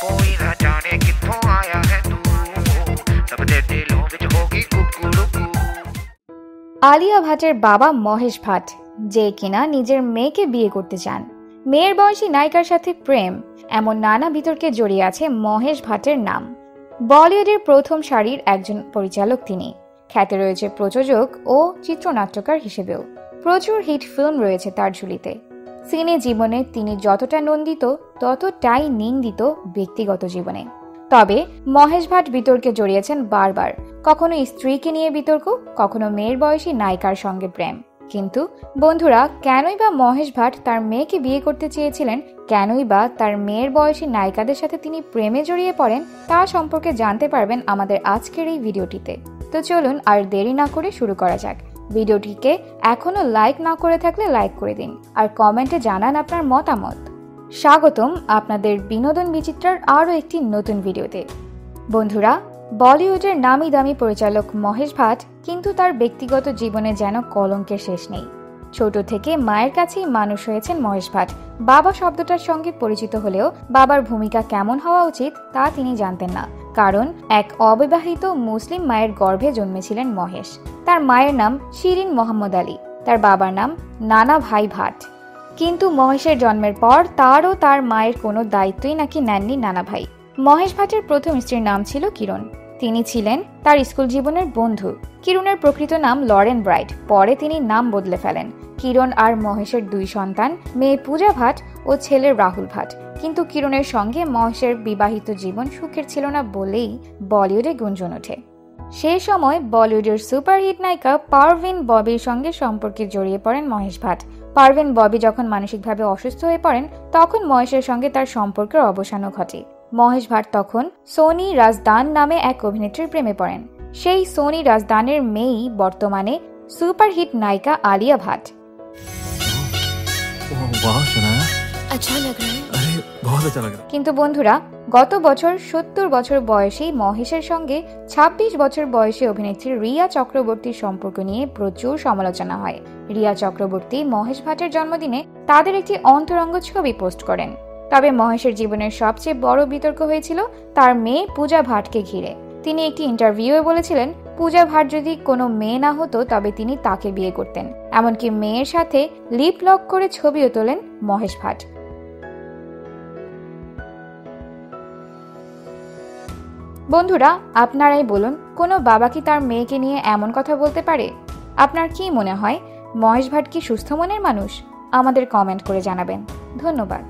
कोई ना जाने कित्थों आया है तू सबदे दिलों विच होगी कुकुड़ुकू। আলিয়া ভাটের বাবা মহেশ ভাট, যে কিনা নিজের মেয়েকে বিয়ে করতে চান। মেয়ের বয়সী নায়িকার সাথে প্রেম, এমন নানা বিতর্কে জড়িয়ে আছে মহেশ ভাটের নাম। বলিউডের প্রথম সারির একজন পরিচালক তিনি। খ্যাতি রয়েছে প্রযোজক ও চিত্রনাট্যকার হিসেবেও। প্রচুর হিট ফিল্ম রয়েছে তার ঝুলিতে। সিনে জীবনে তিনি যতটা নন্দিত ততটাই নিন্দিত ব্যক্তিগত জীবনে। তবে মহেশ ভাট বিতর্কে জড়িয়েছেন বারবার। কখনো স্ত্রীকে নিয়ে বিতর্ক, কখনো মেয়ের বয়সী নায়িকার সঙ্গে প্রেম। কিন্তু বন্ধুরা, কেনই বা মহেশ ভাট তার মেয়েকে বিয়ে করতে চেয়েছিলেন, কেনই বা তার মেয়ের বয়সী নায়িকাদের সাথে তিনি প্রেমে জড়িয়ে পড়েন, তা সম্পর্কে জানতে পারবেন আমাদের আজকের এই ভিডিওটিতে। তো চলুন আর দেরি না করে শুরু করা যাক। ভিডিওটিকে এখনো লাইক না করে থাকলে লাইক করে দিন আর কমেন্টে জানান আপনার মতামত। স্বাগতম আপনাদের বিনোদন বিচিত্রার আরও একটি নতুন ভিডিওতে। বন্ধুরা, বলিউডের নামি দামি পরিচালক মহেশ ভাট কিন্তু তার ব্যক্তিগত জীবনে যেন কলঙ্কের শেষ নেই। ছোট থেকে মায়ের কাছেই মানুষ হয়েছেন মহেশ ভাট। বাবা শব্দটার সঙ্গে পরিচিত হলেও বাবার ভূমিকা কেমন হওয়া উচিত তা তিনি জানতেন না, কারণ এক অবিবাহিত মুসলিম মায়ের গর্ভে জন্মেছিলেন মহেশ। তার মায়ের নাম শিরিন মোহাম্মদ আলী, তার বাবার নাম নানা ভাই ভাট। কিন্তু মহেশের জন্মের পর তারও তার মায়ের কোনো দায়িত্বই নাকি নেননি নানা ভাই। মহেশ ভাটের প্রথম স্ত্রীর নাম ছিল কিরণ। তিনি ছিলেন তার স্কুল জীবনের বন্ধু। কিরণের প্রকৃত নাম লরেন ব্রাইট, পরে তিনি নাম বদলে ফেলেন। কিরণ আর মহেশের দুই সন্তান, মেয়ে পূজা ভাট ও ছেলে রাহুল ভাট। কিন্তু কিরণের সঙ্গে মহেশের বিবাহিত জীবন সুখের ছিল না বলেই বলিউডে গুঞ্জন ওঠে। সেই সময় বলিউডের সুপারহিট নায়িকা পারভিন ববির সঙ্গে সম্পর্কে জড়িয়ে পড়েন মহেশ ভাট। পারভিন ববি যখন মানসিকভাবে অসুস্থ হয়ে পড়েন, তখন মহেশের সঙ্গে তার সম্পর্কের অবসানও ঘটে। মহেশ ভাট তখন সোনি রাজদান নামে এক অভিনেত্রীর প্রেমে পড়েন। সেই সোনি রাজদানের মেয়েই বর্তমানে সুপারহিট নায়িকা আলিয়া ভাট। কিন্তু বন্ধুরা, গত বছর 70 বছর বয়সী মহেশের সঙ্গে 26 বছর বয়সী অভিনেত্রী রিয়া চক্রবর্তীর সম্পর্ক নিয়ে প্রচুর সমালোচনা হয়। রিয়া চক্রবর্তী মহেশ ভাটের জন্মদিনে তাদের একটি অন্তরঙ্গ ছবি পোস্ট করেন। তবে মহেশের জীবনের সবচেয়ে বড় বিতর্ক হয়েছিল তার মেয়ে পূজা ভাটকে ঘিরে। তিনি একটি ইন্টারভিউয়ে বলেছিলেন, পূজা ভাট যদি কোনো মেয়ে না হতো তবে তিনি তাকে বিয়ে করতেন। এমনকি মেয়ের সাথে লিপ লক করে ছবিও তোলেন মহেশ ভাট। বন্ধুরা, আপনারাই বলুন, কোনো বাবা কি তার মেয়েকে নিয়ে এমন কথা বলতে পারে? আপনার কি মনে হয়, মহেশ ভাট কি সুস্থ মনের মানুষ? আমাদের কমেন্ট করে জানাবেন। ধন্যবাদ।